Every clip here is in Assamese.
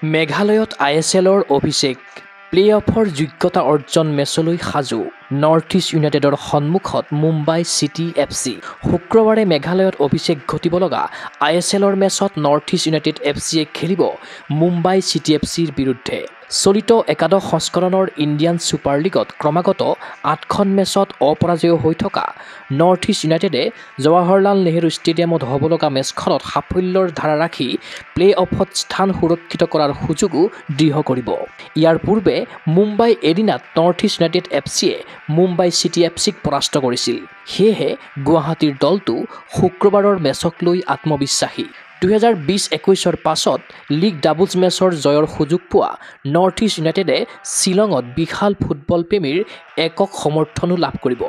মেঘালয়ত ISLৰ অভিষেক প্লে-অফৰ যোগ্যতা অৰ্জন মেচলৈ সাজু নৰ্থ ইষ্ট ইউনাইটেডৰ সন্মুখত মুম্বাই চিটি FC শুক্ৰবাৰে মেঘালয়ত অভিষেক ঘটিব লগা ISLৰ মেচত নৰ্থ ইষ্ট ইউনাইটেড FCয়ে খেলিব মুম্বাই চিটি FCৰ বিৰুদ্ধে চলিত একাদশ সংস্কৰণৰ ইণ্ডিয়ান ছুপাৰ লীগত ক্ৰমাগত 8খন মেচত অপৰাজয় হৈ থকা নৰ্থ ইষ্ট ইউনাইটেডে জৱাহৰলাল নেহৰু ষ্টেডিয়ামত হ'ব লগা মেচখনত সাফল্যৰ ধাৰা ৰাখি প্লে-অফত স্থান সুৰক্ষিত কৰাৰ সুযোগো দৃঢ় কৰিব। ইয়াৰ পূৰ্বে মুম্বাই এৰিনাত নৰ্থ ইষ্ট ইউনাইটেড FCয়ে মুম্বাই চিটি FCক পৰাস্ত কৰিছিল। সেয়েহে গুৱাহাটীৰ দলটো শুক্ৰবাৰৰ মেচক লৈ আত্মবিশ্বাসী। 2020-21ৰ পাছত লীগ ডাবলছ মেচৰ জয়ৰ সুযোগ পোৱা নৰ্থ ইষ্ট ইউনাইটেডে শ্বিলঙত বিশাল ফুটবল প্ৰেমীৰ একক সমৰ্থনো লাভ কৰিব।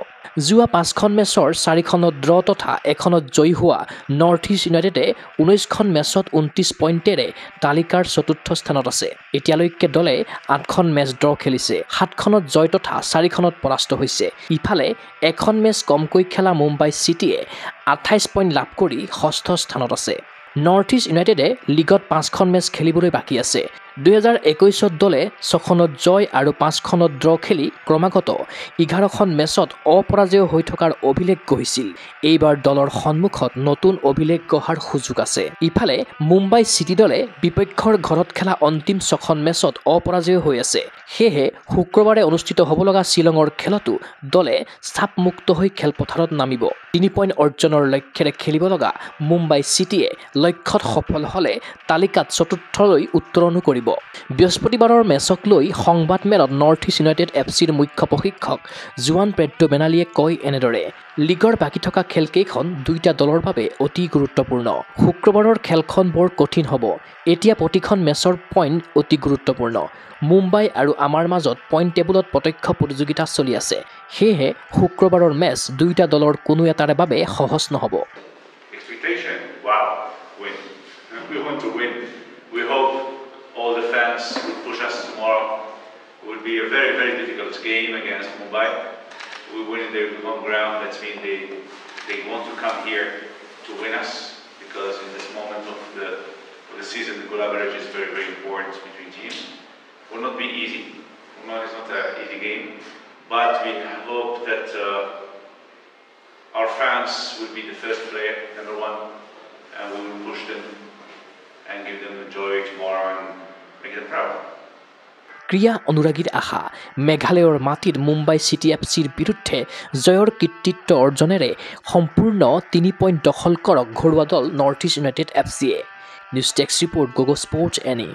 যোৱা 5খন মেচৰ 4খনত ড্ৰ তথা এখনত জয়ী হোৱা নৰ্থ ইষ্ট ইউনাইটেডে 19খন মেচত 29 পইণ্টেৰে তালিকাৰ চতুৰ্থ স্থানত আছে। এতিয়ালৈকে দলে 8খন মেচ ড্ৰ খেলিছে, 7খনত জয় তথা 4খনত পৰাস্ত হৈছে। ইফালে এখন মেচ কমকৈ খেলা মুম্বাই চিটিয়ে 28 পইণ্ট লাভ কৰি ষষ্ঠ স্থানত আছে। নৰ্থ ইষ্ট ইউনাইটেডে লীগত 5খন মেচ খেলিবলৈ বাকী আছে। 2021ত দলে 6খনত জয় আৰু 5খনত ড্ৰ খেলি ক্ৰমাগত 11খন মেচত অপৰাজয় হৈ থকাৰ অভিলেখ গঢ়িছিল। এইবাৰ দলৰ সন্মুখত নতুন অভিলেখ গঢ়াৰ সুযোগ আছে। ইফালে মুম্বাই চিটি দলে বিপক্ষৰ ঘৰত খেলা অন্তিম 6খন মেচত অপৰাজয় হৈ আছে। সেয়েহে শুক্ৰবাৰে অনুষ্ঠিত হ'ব লগা শ্বিলঙৰ খেলতো দলে চাপমুক্ত হৈ খেলপথাৰত নামিব। 3 পইণ্ট অৰ্জনৰ লক্ষ্যৰে খেলিব লগা মুম্বাই চিটিয়ে লক্ষ্যত সফল হ'লে তালিকাত চতুৰ্থলৈ উত্তৰণো কৰিব। বৃহস্পতিবাৰৰ মেচক লৈ সংবাদ মেলত নৰ্থ ইষ্ট ইউনাইটেড FCৰ মুখ্য প্ৰশিক্ষক জুৱান পেড্ৰো বেনালীয়ে কয় এনেদৰে, লীগৰ বাকী থকা খেলকেইখন দুয়োটা দলৰ বাবে অতি গুৰুত্বপূৰ্ণ। শুক্ৰবাৰৰ খেলখন বৰ কঠিন হ'ব। এতিয়া প্ৰতিখন মেচৰ পইণ্ট অতি গুৰুত্বপূৰ্ণ। মুম্বাই আৰু আমাৰ মাজত পইণ্ট টেবুলত প্ৰত্যক্ষ প্ৰতিযোগিতা চলি আছে। সেয়েহে শুক্ৰবাৰৰ মেচ দুয়োটা দলৰ কোনো এটাৰে বাবে সহজ নহ'ব। All the fans will push us tomorrow. It will be a very, very difficult game against Mumbai. We win in their home ground. That means they want to come here to win us because in this moment of the season, the goal average is very, very important between teams. It will not be easy. It's not an easy game, but we hope that our fans will be the first player, number one, and we will push them and give them the joy tomorrow and make them proud. ক্ৰীড়া অনুৰাগীৰ আশা মেঘালয়ৰ মাটিত মুম্বাই চিটি FCৰ বিৰুদ্ধে জয়ৰ কৃতিত্ব অৰ্জনেৰে সম্পূৰ্ণ 3 পইণ্ট দখল কৰক ঘৰুৱা দল নৰ্থ ইষ্ট ইউনাইটেড FCয়ে। News desk report, Gogo Sports any.